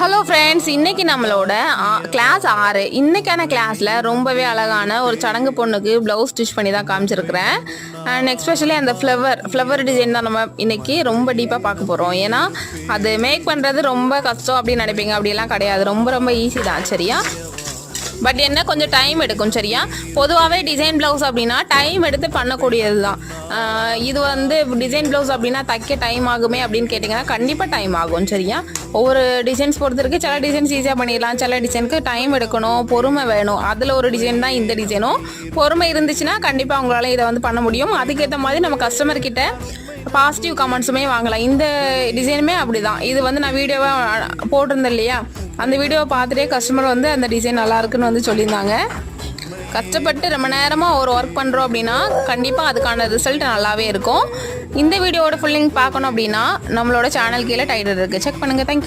Hello friends, இன்றைக்கி நம்மளோட class 6 இன்றைக்கான கிளாஸில் ரொம்பவே அழகான ஒரு சடங்கு பொண்ணுக்கு ப்ளவுஸ் ஸ்டிச் பண்ணி தான் காமிச்சிருக்கிறேன். அண்ட் எக்ஸ்பெஷலி அந்த ஃப்ளவர் டிசைன் தான் நம்ம இன்றைக்கி ரொம்ப டீப்பாக பார்க்க போகிறோம். ஏன்னா அது மேக் பண்ணுறது ரொம்ப கஷ்டம் அப்படின்னு நினைப்பீங்க, அப்படியெல்லாம் கிடையாது. ரொம்ப ஈஸி தான், சரியா? பட் என்ன, கொஞ்சம் டைம் எடுக்கும், சரியா? பொதுவாகவே டிசைன் ப்ளவுஸ் அப்படின்னா டைம் எடுத்து பண்ணக்கூடியது தான். இது டிசைன் ப்ளவுஸ் அப்படின்னா தைக்க டைம் ஆகுமே அப்படின்னு கேட்டிங்கன்னா கண்டிப்பாக டைம் ஆகும், சரியா? ஒவ்வொரு டிசைன்ஸ் பொறுத்திருக்கு. சில டிசைன்ஸ் ஈஸியாக பண்ணிடலாம், சில டிசைனுக்கு டைம் எடுக்கணும், பொறுமை வேணும். அதில் ஒரு டிசைன் தான் இந்த டிசைனும். பொறுமை இருந்துச்சுன்னா கண்டிப்பாக உங்களால் இதை பண்ண முடியும். அதுக்கேற்ற மாதிரி நம்ம கஸ்டமர்கிட்ட பாசிட்டிவ் கமெண்ட்ஸுமே வாங்கலாம். இந்த டிசைனுமே அப்படி தான். இது நான் வீடியோவாக போட்டிருந்தேன் இல்லையா, அந்த வீடியோவை பார்த்துட்டே கஸ்டமர் அந்த டிசைன் நல்லா இருக்குன்னு சொல்லியிருந்தாங்க. கஷ்டப்பட்டு ரொம்ப நேரமாக ஒரு ஒர்க் பண்ணுறோம் அப்படின்னா கண்டிப்பாக அதுக்கான ரிசல்ட் நல்லாவே இருக்கும். இந்த வீடியோவோட ஃபுல் லிங்க் பார்க்கணும் அப்படின்னா நம்மளோட சேனல் கீழே டைட்டில் இருக்குது, செக் பண்ணுங்கள். தேங்க்யூ.